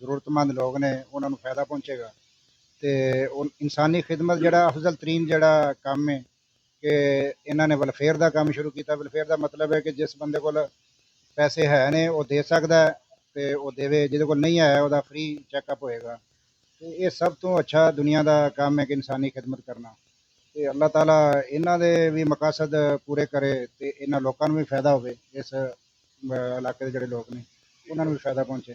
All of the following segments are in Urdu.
ਜ਼ਰੂਰਤਮੰਦ ਲੋਕ ਨੇ ਉਹਨਾਂ ਨੂੰ ਫਾਇਦਾ ਪਹੁੰਚੇਗਾ ਤੇ ਇਨਸਾਨੀ ਖਿਦਮਤ ਜਿਹੜਾ ਅਫਜ਼ਲ ਤਰੀਨ ਜਿਹੜਾ ਕੰਮ ਹੈ ਕਿ ਇਹਨਾਂ ਨੇ ਵੈਲਫੇਅਰ ਦਾ ਕੰਮ ਸ਼ੁਰੂ ਕੀਤਾ। ਵੈਲਫੇਅਰ ਦਾ ਮਤਲਬ ਹੈ ਕਿ ਜਿਸ ਬੰਦੇ ਕੋਲ ਪੈਸੇ ਹੈ ਨੇ ਉਹ ਦੇ ਸਕਦਾ ਤੇ ਉਹ ਦੇਵੇ, ਜਿਹਦੇ ਕੋਲ ਨਹੀਂ ਹੈ ਉਹਦਾ ਫ੍ਰੀ ਚੈੱਕਅਪ ਹੋਏਗਾ। ਤੇ ਇਹ ਸਭ ਤੋਂ ਅੱਛਾ ਦੁਨੀਆ ਦਾ ਕੰਮ ਹੈ ਕਿ ਇਨਸਾਨੀ ਖਿਦਮਤ ਕਰਨਾ। ਤੇ ਅੱਲਾਹ ਤਾਲਾ ਇਹਨਾਂ ਦੇ ਵੀ ਮਕਾਸਦ ਪੂਰੇ ਕਰੇ ਤੇ ਇਹਨਾਂ ਲੋਕਾਂ ਨੂੰ ਵੀ ਫਾਇਦਾ ਹੋਵੇ, ਇਸ ਇਲਾਕੇ ਦੇ ਜਿਹੜੇ ਲੋਕ ਨੇ ਉਹਨਾਂ ਨੂੰ ਵੀ ਫਾਇਦਾ ਪਹੁੰਚੇ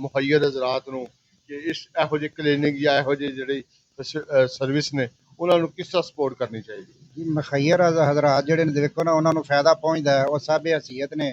ਮੁਹੱਈਰ ਹਜ਼ਰਾਤ ਨੂੰ ਕਿ ਇਸ ਇਹੋ ਜਿਹੇ ਕਲੀਨਿਕ ਜਾਂ ਇਹੋ ਜਿਹੇ ਜਿਹੜੇ ਸਰਵਿਸ ਨੇ ਉਹਨਾਂ ਨੂੰ ਕਿਸ ਤਰ੍ਹਾਂ ਸਪੋਰਟ ਕਰਨੀ ਚਾਹੀਦੀ? ਜੀ ਮੁਖੱਈਰ ਹਜ਼ਰਾਤ ਜਿਹੜੇ ਨੇ ਦੇਖੋ ਨਾ, ਉਹਨਾਂ ਨੂੰ ਫਾਇਦਾ ਪਹੁੰਚਦਾ ਹੈ, ਉਹ ਸਭ ਹਸੀਅਤ ਨੇ।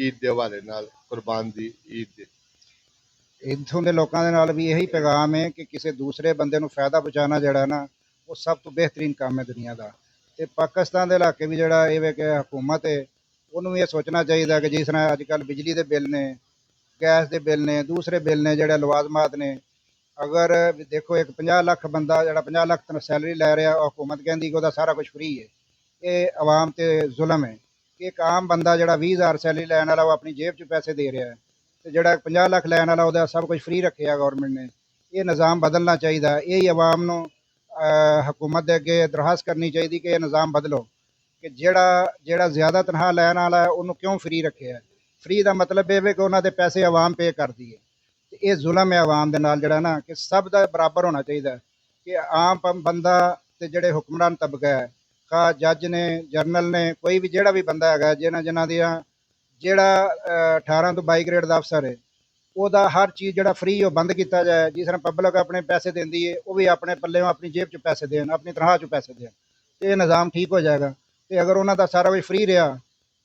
ਈਦ ਦੇ ਹਵਾਲੇ ਨਾਲ ਕੁਰਬਾਨ ਦੀ ਈਦ ਦੇ। ਇੱਥੋਂ ਦੇ ਲੋਕਾਂ ਦੇ ਨਾਲ ਵੀ ਇਹੀ ਪੈਗਾਮ ਹੈ ਕਿ ਕਿਸੇ ਦੂਸਰੇ ਬੰਦੇ ਨੂੰ ਫਾਇਦਾ ਪਹੁੰਚਾਉਣਾ ਜਿਹੜਾ ਨਾ ਉਹ ਸਭ ਤੋਂ ਬਿਹਤਰੀਨ ਕੰਮ ਹੈ ਦੁਨੀਆ ਦਾ। ਤੇ ਪਾਕਿਸਤਾਨ ਦੇ ਇਲਾਕੇ ਵੀ ਜਿਹੜਾ ਇਹ ਵੇ ਕਿ ਹਕੂਮਤ ਹੈ ਉਹਨੂੰ ਵੀ ਇਹ ਸੋਚਣਾ ਚਾਹੀਦਾ ਕਿ ਜਿਸ ਤਰ੍ਹਾਂ ਅੱਜ ਕੱਲ੍ਹ ਬਿਜਲੀ ਦੇ ਬਿੱਲ ਨੇ, ਗੈਸ ਦੇ ਬਿੱਲ ਨੇ, ਦੂਸਰੇ ਬਿੱਲ ਨੇ, ਜਿਹੜੇ ਲਵਾਜ਼ਮਾਤ ਨੇ, ਅਗਰ ਦੇਖੋ ਇੱਕ 50 ਲੱਖ ਬੰਦਾ ਜਿਹੜਾ 50 ਲੱਖ ਤਨਖਾਹ ਸੈਲਰੀ ਲੈ ਰਿਹਾ, ਉਹ ਹਕੂਮਤ ਕਹਿੰਦੀ ਕਿ ਉਹਦਾ ਸਾਰਾ ਕੁਝ ਫ੍ਰੀ ਹੈ। ਇਹ ਆਵਾਮ ਤੇ ਜ਼ੁਲਮ ਹੈ ਕਿ ਇੱਕ ਆਮ ਬੰਦਾ ਜਿਹੜਾ 20,000 ਸੈਲਰੀ ਲੈਣ ਵਾਲਾ ਉਹ ਆਪਣੀ ਜੇਬ 'ਚ ਪੈਸੇ ਦੇ ਰਿਹਾ ਹੈ, ਤੇ ਜਿਹੜਾ 50 ਲੱਖ ਲੈਣ ਵਾਲਾ ਉਹਦਾ ਸਭ ਕੁਝ ਫ੍ਰੀ ਰੱਖਿਆ ਗਵਰਨਮੈਂਟ ਨੇ। ਇਹ ਨਿਜ਼ਾਮ ਬਦਲਣਾ ਚਾਹੀਦਾ। ਇਹੀ ਆਵਾਮ ਨੂੰ ਹਕੂਮਤ ਦੇ ਅੱਗੇ ਦਰਖਾਸਤ ਕਰਨੀ ਚਾਹੀਦੀ ਕਿ ਇਹ ਨਿਜ਼ਾਮ ਬਦਲੋ ਕਿ ਜਿਹੜਾ ਜ਼ਿਆਦਾ ਤਨਖਾਹ ਲੈਣ ਵਾਲਾ ਹੈ ਉਹਨੂੰ ਕਿਉਂ ਫ੍ਰੀ ਰੱਖਿਆ ਹੈ। ਫ੍ਰੀ ਦਾ ਮਤਲਬ ਇਹ ਵੇ ਕਿ ਉਹਨਾਂ ਦੇ ਪੈਸੇ ਆਵਾਮ ਪੇ ਕਰਦੀ ਹੈ, ਤੇ ਇਹ ਜ਼ੁਲਮ ਹੈ ਆਵਾਮ ਦੇ ਨਾਲ ਜਿਹੜਾ ਨਾ, ਕਿ ਸਭ ਦਾ ਬਰਾਬਰ ਹੋਣਾ ਚਾਹੀਦਾ ਕਿ ਆਮ ਬੰਦਾ ਤੇ ਜਿਹੜੇ ਹੁਕਮਰਾਨ ਤਬਕਾ ਹੈ, ਖਾ ਜੱਜ ਨੇ, ਜਰਨਲ ਨੇ, ਕੋਈ ਵੀ ਜਿਹੜਾ ਵੀ ਬੰਦਾ ਹੈਗਾ ਜਿਨ੍ਹਾਂ ਦੀਆਂ ਜਿਹੜਾ 18 ਤੋਂ 22 ਗ੍ਰੇਡ ਦਾ ਅਫਸਰ ਹੈ, ਉਹਦਾ ਹਰ ਚੀਜ਼ ਜਿਹੜਾ ਫ੍ਰੀ ਉਹ ਬੰਦ ਕੀਤਾ ਜਾਏ। ਜਿਸ ਤਰ੍ਹਾਂ ਪਬਲਿਕ ਆਪਣੇ ਪੈਸੇ ਦਿੰਦੀ ਹੈ ਉਹ ਵੀ ਆਪਣੇ ਪੱਲੇ ਆਪਣੀ ਜੇਬ 'ਚ ਪੈਸੇ ਦੇਣ, ਆਪਣੀ ਤਨਖਾਹ 'ਚ ਪੈਸੇ ਦੇਣ, ਇਹ ਨਿਜ਼ਾਮ ਠੀਕ ਹੋ ਜਾਏਗਾ। ਤੇ ਅਗਰ ਉਹਨਾਂ ਦਾ ਸਾਰਾ ਕੁਝ ਫ੍ਰੀ ਰਿਹਾ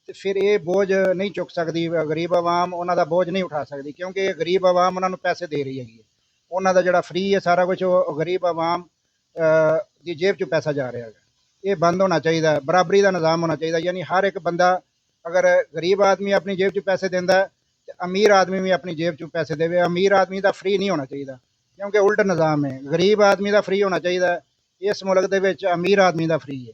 ਤੇ ਫਿਰ ਇਹ ਬੋਝ ਨਹੀਂ ਚੁੱਕ ਸਕਦੀ ਗਰੀਬ ਆਵਾਮ, ਉਹਨਾਂ ਦਾ ਬੋਝ ਨਹੀਂ ਉਠਾ ਸਕਦੀ, ਕਿਉਂਕਿ ਇਹ ਗਰੀਬ ਆਵਾਮ ਉਹਨਾਂ ਨੂੰ ਪੈਸੇ ਦੇ ਰਹੀ ਹੈਗੀ ਹੈ। ਉਹਨਾਂ ਦਾ ਜਿਹੜਾ ਫ੍ਰੀ ਹੈ ਸਾਰਾ ਕੁਝ ਉਹ ਗਰੀਬ ਆਵਾਮ ਦੀ ਜੇਬ 'ਚ ਪੈਸਾ ਜਾ ਰਿਹਾ ਹੈਗਾ। ਇਹ ਬੰਦ ਹੋਣਾ ਚਾਹੀਦਾ। ਬਰਾਬਰੀ ਦਾ ਨਿਜ਼ਾਮ ਹੋਣਾ ਚਾਹੀਦਾ, ਯਾਨੀ ਹਰ ਇੱਕ ਬੰਦਾ, ਅਗਰ ਗਰੀਬ ਆਦਮੀ ਆਪਣੀ ਜੇਬ 'ਚ ਪੈਸੇ ਦਿੰਦਾ ਤੇ ਅਮੀਰ ਆਦਮੀ ਵੀ ਆਪਣੀ ਜੇਬ 'ਚ ਪੈਸੇ ਦੇਵੇ। ਅਮੀਰ ਆਦਮੀ ਦਾ ਫ੍ਰੀ ਨਹੀਂ ਹੋਣਾ ਚਾਹੀਦਾ, ਕਿਉਂਕਿ ਉਲਟ ਨਿਜ਼ਾਮ ਹੈ, ਗਰੀਬ ਆਦਮੀ ਦਾ ਫ੍ਰੀ ਹੋਣਾ ਚਾਹੀਦਾ। ਇਸ ਮੁਲਕ ਦੇ ਵਿੱਚ ਅਮੀਰ ਆਦਮੀ ਦਾ ਫ੍ਰੀ ਹੈ।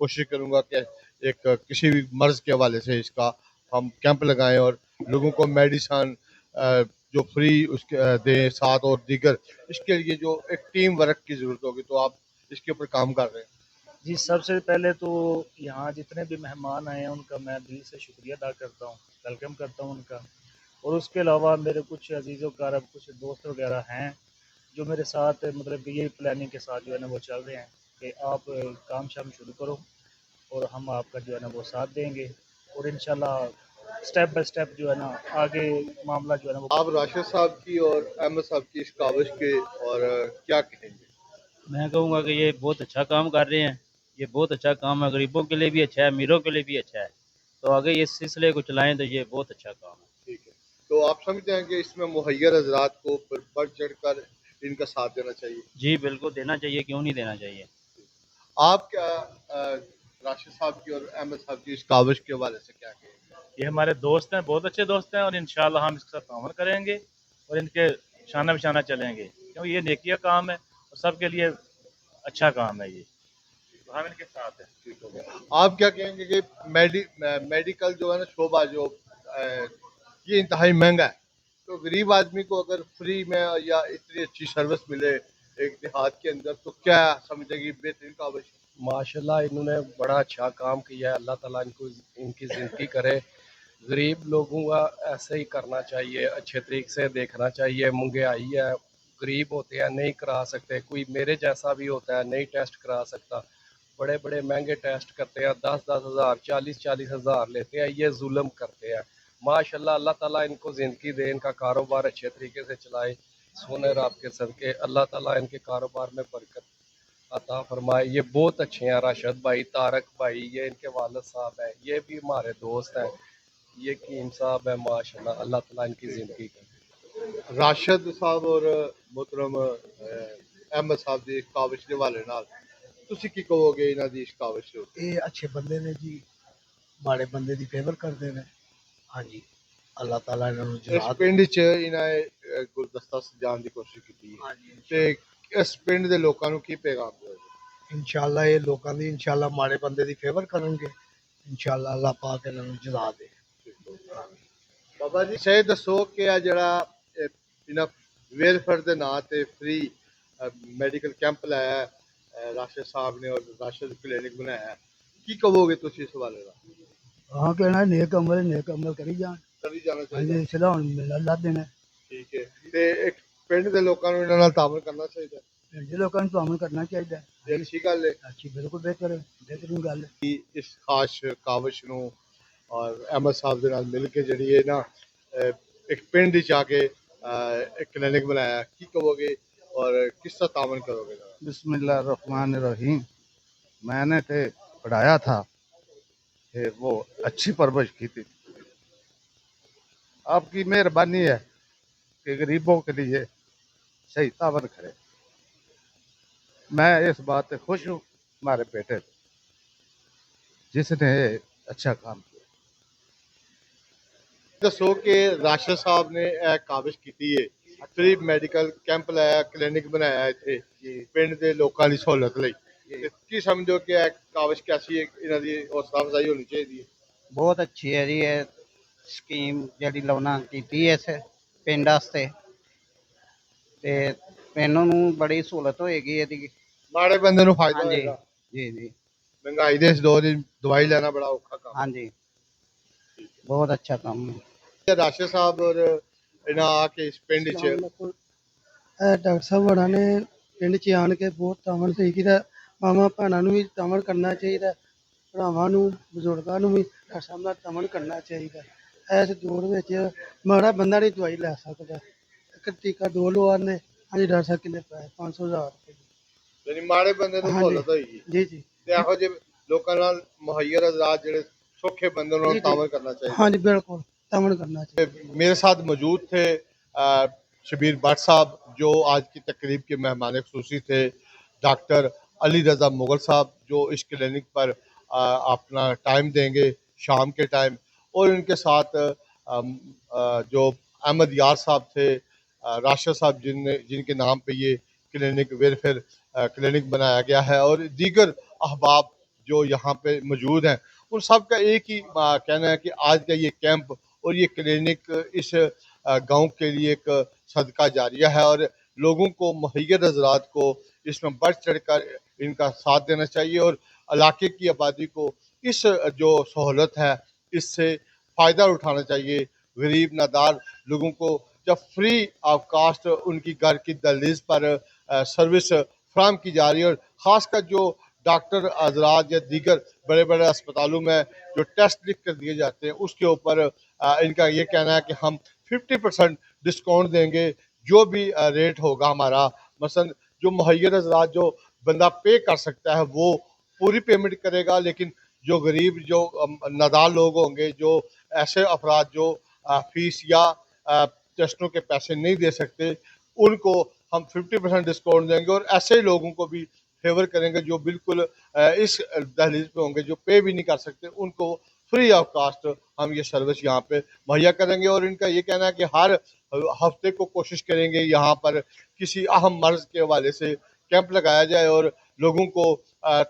کوشش کروں گا کہ ایک کسی بھی مرض کے حوالے سے اس کا ہم کیمپ لگائیں اور لوگوں کو میڈیسن جو فری اس کے دیں ساتھ، اور دیگر اس کے لیے جو ایک ٹیم ورک کی ضرورت ہوگی، تو آپ اس کے اوپر کام کر رہے ہیں؟ جی سب سے پہلے تو یہاں جتنے بھی مہمان آئے ہیں ان کا میں دل سے شکریہ ادا کرتا ہوں، ویلکم کرتا ہوں ان کا. اور اس کے علاوہ میرے کچھ عزیز و کارب کچھ دوست وغیرہ ہیں جو میرے ساتھ مطلب کہ یہی پلاننگ کے ساتھ جو ہے نا وہ چل رہے ہیں کہ آپ کام شام شروع کرو اور ہم آپ کا جو ہے نا وہ ساتھ دیں گے، اور انشاءاللہ سٹیپ بائی سٹیپ جو ہے نا آگے معاملہ جو ہے نا وہ. آپ راشد صاحب کی اور احمد صاحب کی اس کاوش کے اور کیا کہیں گے؟ میں کہوں گا کہ یہ بہت اچھا کام کر رہے ہیں، یہ بہت اچھا کام ہے، غریبوں کے لیے بھی اچھا ہے، امیروں کے لیے بھی اچھا ہے، تو آگے یہ سلسلے کو چلائیں تو یہ بہت اچھا کام ہے. ٹھیک ہے، تو آپ سمجھتے ہیں کہ اس میں مہیر حضرات کو بڑھ چڑھ کر ان کا ساتھ دینا چاہیے؟ جی بالکل دینا چاہیے، کیوں نہیں دینا چاہیے. آپ کیا راشد صاحب کی اور احمد صاحب کی اس کاوش کے حوالے سے کیا کہیں گے؟ یہ ہمارے دوست ہیں، بہت اچھے دوست ہیں، اور انشاءاللہ ہم اس کے ساتھ تعاون کریں گے اور ان کے شانہ بشانہ چلیں گے، کیونکہ یہ نیکیہ کام ہے اور سب کے لیے اچھا کام ہے یہ، تو ہم ان کے ساتھ ہیں. ٹھیک ہو گیا. آپ کیا کہیں گے کہ میڈیکل جو ہے نا شعبہ جو یہ انتہائی مہنگا ہے، تو غریب آدمی کو اگر فری میں یا اتنی اچھی سروس ملے ایک دیہات کے اندر، تو کیا سمجھے گی بہترین کاوش ہے؟ ماشاءاللہ انہوں نے بڑا اچھا کام کیا ہے، اللہ تعالیٰ ان کی زندگی کرے. غریب لوگوں کا ایسے ہی کرنا چاہیے، اچھے طریقے سے دیکھنا چاہیے. مہنگائی ہے، غریب ہوتے ہیں نہیں کرا سکتے، کوئی میرے جیسا بھی ہوتا ہے نہیں ٹیسٹ کرا سکتا. بڑے بڑے مہنگے ٹیسٹ کرتے ہیں، 10,000 40,000 لیتے ہیں، یہ ظلم کرتے ہیں. ماشاءاللہ اللہ تعالیٰ ان کو زندگی دے، ان کا کاروبار اچھے طریقے سے چلائے. سونے رات کے صدقے اللہ تعالیٰ ان کے کاروبار میں برکت عطا فرمائے. یہ بہت اچھے ہیں، راشد بھائی، طارق بھائی، یہ ان کے والد صاحب ہیں، یہ بھی ہمارے دوست ہیں. یہ کیم صاحب ہے، ماشاءاللہ اللہ تعالیٰ ان کی زندگی کرے. راشد صاحب اور محترم احمد صاحب دی کاوش کے حوالے نال تسی کی کہو گے انہاں دی اس کاوش دے؟ یہ اچھے بندے نے جی، ماڑے بندے دی فیور کرتے ہیں. ہاں جی، اللہ تعالیٰ انہوں نے اس جزا دے. پنڈ چ انہاں گلدستہ سجان دی کوشش کی ہاں جی تے اس پنڈ دے لوکاں نو کی پیغام دے؟ انشاءاللہ یہ لوگوں دی انشاءاللہ ماڑے بندے دی فیور کرن گے، انشاءاللہ اللہ پاک انہوں نے جزا دے. بابا جی صحیح دسو کہ آ جڑا انہاں ویلفیئر دے ناں تے فری میڈیکل کیمپ لایا ہے راشد صاحب نے اور راشد کلینک بنایا ہے، کی کہو گے تسی اس حوالے دا؟ ہاں کہنا نیک عمل کری جان. کری جانا ہاں چاہیے. جی صلاح ملنا اللہ دینا. ٹھیک ہے، تے ایک پنڈ دے لوکاں نو انہاں نال تعاون کرنا چاہیے. پنڈ لوگوں کو عمل کرنا چاہیے. یہ اچھی گل ہے. اچھی بالکل بہترین گل ہے. اس خاص کاوش نو اور احمد صاحب دے نال مل کے جڑی ہے نا ایک پنڈ وچ آ کے ایک کلینک بنایا، کی کہو گے اور کس طرح تعاون کرو گے؟ بسم اللہ الرحمن الرحیم. میں نے تے پڑھایا تھا کہ وہ اچھی پرورش کی تھی. آپ کی مہربانی ہے کہ غریبوں کے لیے صحیح تعاون کرے. میں اس بات سے خوش ہوں ہمارے بیٹے سے، جس نے اچھا کام کیا. دسو کہ راشد صاحب نے کاوش کی ہے فری میڈیکل کیمپ لایا، کلینک بنایا اتنے پنڈ دے لوکاں دی سہولت لئی، کی سمجھو کہ کاوش کیسی ہے، انہاں دی حوصلہ افزائی ہونی چاہیے؟ بہت اچھی ہے جی یہ سکیم جڑی لونا کیتی ہے اس پنڈ واسطے، تے پنڈوں نوں بڑی سہولت ہوئے گی یہ. ماڑے بندے نو فائدہ ہاں جی ہوئے گا. جی جی مہنگائی دے اس دور وچ دوائی لینا بڑا اوکھا کام ہاں جی بہت اچھا کام ہے. ہے. راشد صاحب اور انہاں آ کے اس پنڈ چ ڈاکٹر صاحب ہونا نے پنڈ چ آن کے بہت تعاون صحیح کیتا. ماواں بھੈਣਾਂ نوں بھی تعاون کرنا چاہیے، بھراواں نوں بزرگاں نوں بھی ڈاکٹر صاحب نال تعاون کرنا چاہیے. اس دور وچ ماڑا بندہ نہیں دوائی لے سکدا، ایک ٹیکہ دو لوانے. ہاں جی ڈاکٹر صاحب کنے پائے 500,000 روپے. یعنی ماڑے بندے نو ہاں سہولت ہوئی گی. جی جی تے ایہو جے لوکاں نال مہیر حضرات جڑے سوکھے بندے نال تعاون کرنا چاہیے. ہاں جی بالکل تعاون کرنا چاہیے. میرے ساتھ موجود تھے شبیر بٹ صاحب جو آج کی تقریب کے مہمان خصوصی تھے، ڈاکٹر علی رضا مغل صاحب جو اس کلینک پر اپنا ٹائم دیں گے شام کے ٹائم، اور ان کے ساتھ جو احمد یار صاحب تھے، راشد صاحب جن کے نام پہ یہ کلینک ویلفیئر کلینک بنایا گیا ہے، اور دیگر احباب جو یہاں پہ موجود ہیں ان سب کا ایک ہی کہنا ہے کہ آج کا یہ کیمپ اور یہ کلینک اس گاؤں کے لیے ایک صدقہ جاریہ ہے، اور لوگوں کو مہیّر حضرات کو اس میں بڑھ چڑھ کر ان کا ساتھ دینا چاہیے، اور علاقے کی آبادی کو اس جو سہولت ہے اس سے فائدہ اٹھانا چاہیے۔ غریب نادار لوگوں کو جب فری آف کاسٹ ان کی گھر کی دہلیز پر سروس فراہم کی جا رہی ہے، اور خاص کر جو ڈاکٹر حضرات یا دیگر بڑے بڑے اسپتالوں میں جو ٹیسٹ لکھ کر دیے جاتے ہیں اس کے اوپر ان کا یہ کہنا ہے کہ ہم 50% ڈسکاؤنٹ دیں گے، جو بھی ریٹ ہوگا ہمارا، مثلا جو مہیّر حضرات جو بندہ پے کر سکتا ہے وہ پوری پیمنٹ کرے گا، لیکن جو غریب جو نادار لوگ ہوں گے، جو ایسے افراد جو فیس یا ٹیسٹوں کے پیسے نہیں دے سکتے، ان کو ہم 50% ڈسکاؤنٹ دیں گے، اور ایسے لوگوں کو بھی فیور کریں گے جو بالکل اس دہلیز پہ ہوں گے، جو پے بھی نہیں کر سکتے، ان کو فری آف کاسٹ ہم یہ سروس یہاں پہ مہیا کریں گے۔ اور ان کا یہ کہنا ہے کہ ہر ہفتے کو کوشش کریں گے یہاں پر کسی اہم مرض کے حوالے سے کیمپ لگایا جائے اور لوگوں کو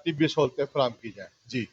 طبی سہولتیں فراہم کی جائیں۔ جی